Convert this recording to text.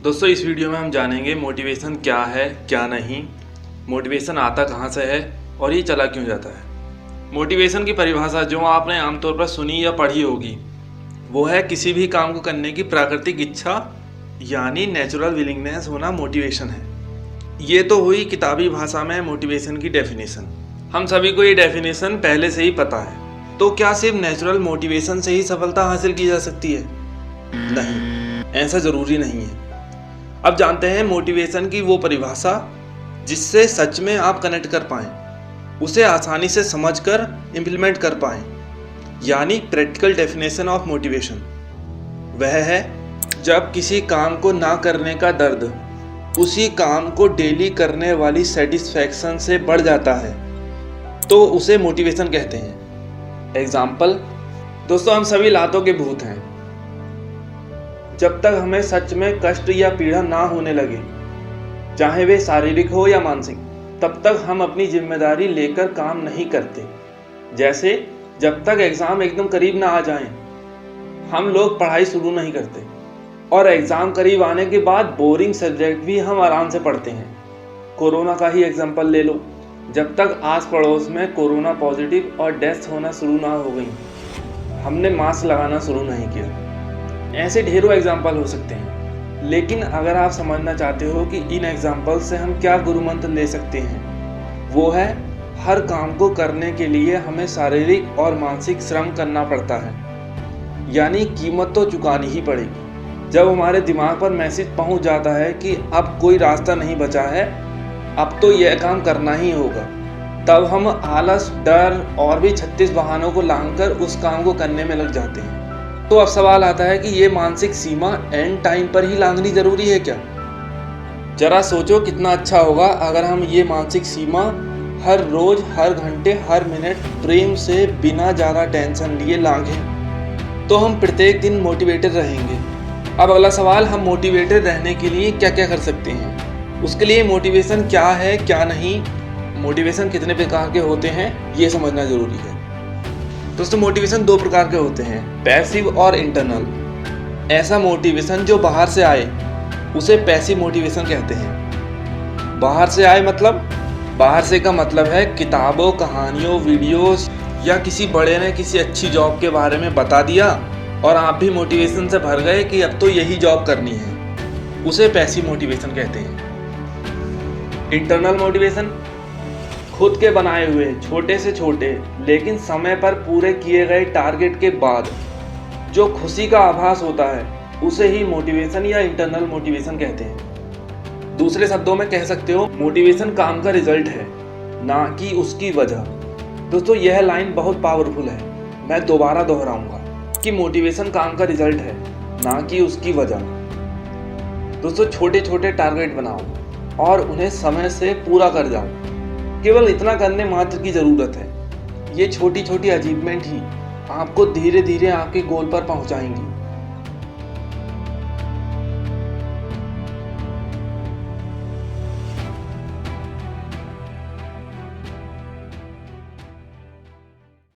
दोस्तों इस वीडियो में हम जानेंगे मोटिवेशन क्या है क्या नहीं, मोटिवेशन आता कहाँ से है और ये चला क्यों जाता है। मोटिवेशन की परिभाषा जो आपने आमतौर पर सुनी या पढ़ी होगी वो है किसी भी काम को करने की प्राकृतिक इच्छा यानी नेचुरल विलिंगनेस होना मोटिवेशन है। ये तो हुई किताबी भाषा में मोटिवेशन की डेफिनेशन। हम सभी को ये डेफिनेशन पहले से ही पता है। तो क्या सिर्फ नेचुरल मोटिवेशन से ही सफलता हासिल की जा सकती है? नहीं, ऐसा ज़रूरी नहीं है। अब जानते हैं मोटिवेशन की वो परिभाषा जिससे सच में आप कनेक्ट कर पाएँ, उसे आसानी से समझकर इम्प्लीमेंट कर पाएँ, यानी प्रैक्टिकल डेफिनेशन ऑफ मोटिवेशन। वह है जब किसी काम को ना करने का दर्द उसी काम को डेली करने वाली सेटिस्फैक्शन से बढ़ जाता है, तो उसे मोटिवेशन कहते हैं। एग्जाम्पल, दोस्तों हम सभी लातों के भूत हैं। जब तक हमें सच में कष्ट या पीड़ा ना होने लगे, चाहे वे शारीरिक हो या मानसिक, तब तक हम अपनी जिम्मेदारी लेकर काम नहीं करते। जैसे जब तक एग्ज़ाम एकदम करीब ना आ जाएं, हम लोग पढ़ाई शुरू नहीं करते, और एग्ज़ाम करीब आने के बाद बोरिंग सब्जेक्ट भी हम आराम से पढ़ते हैं। कोरोना का ही एग्जाम्पल ले लो। जब तक आस पड़ोस में कोरोना पॉजिटिव और डेथ होना शुरू ना हो गई, हमने मास्क लगाना शुरू नहीं किया। ऐसे ढेरों एग्जाम्पल हो सकते हैं। लेकिन अगर आप समझना चाहते हो कि इन एग्जाम्पल से हम क्या गुरु मंत्र ले सकते हैं, वो है हर काम को करने के लिए हमें शारीरिक और मानसिक श्रम करना पड़ता है, यानी कीमत तो चुकानी ही पड़ेगी। जब हमारे दिमाग पर मैसेज पहुंच जाता है कि अब कोई रास्ता नहीं बचा है, अब तो यह काम करना ही होगा, तब हम आलस, डर और भी 36 बहानों को लांघकर उस काम को करने में लग जाते हैं। तो अब सवाल आता है कि ये मानसिक सीमा एंड टाइम पर ही लांघनी जरूरी है क्या? जरा सोचो कितना अच्छा होगा अगर हम ये मानसिक सीमा हर रोज, हर घंटे, हर मिनट प्रेम से बिना ज़्यादा टेंशन लिए लांघें, तो हम प्रत्येक दिन मोटिवेटेड रहेंगे। अब अगला सवाल, हम मोटिवेटेड रहने के लिए क्या क्या कर सकते हैं? उसके लिए मोटिवेशन क्या है क्या नहीं, मोटिवेशन कितने प्रकार के होते हैं, ये समझना जरूरी है। दोस्तों मोटिवेशन दो प्रकार के होते हैं, पैसिव और इंटरनल। ऐसा मोटिवेशन जो बाहर से आए उसे पैसिव मोटिवेशन कहते हैं। बाहर से आए मतलब, बाहर से का मतलब है किताबों, कहानियों, वीडियोस या किसी बड़े ने किसी अच्छी जॉब के बारे में बता दिया और आप भी मोटिवेशन से भर गए कि अब तो यही जॉब करनी है, उसे पैसिव मोटिवेशन कहते हैं। इंटरनल मोटिवेशन खुद के बनाए हुए छोटे से छोटे लेकिन समय पर पूरे किए गए टारगेट के बाद जो खुशी का आभास होता है, उसे ही मोटिवेशन या इंटरनल मोटिवेशन कहते हैं। दूसरे शब्दों में कह सकते हो मोटिवेशन काम का रिजल्ट है, ना कि उसकी वजह। दोस्तों यह लाइन बहुत पावरफुल है, मैं दोबारा दोहराऊंगा कि मोटिवेशन काम का रिजल्ट है, ना कि उसकी वजह। दोस्तों छोटे छोटे टारगेट बनाओ और उन्हें समय से पूरा कर जाओ। केवल इतना करने मात्र की ज़रूरत है। ये छोटी छोटी अचीवमेंट ही आपको धीरे धीरे आपके गोल पर पहुंचाएंगी।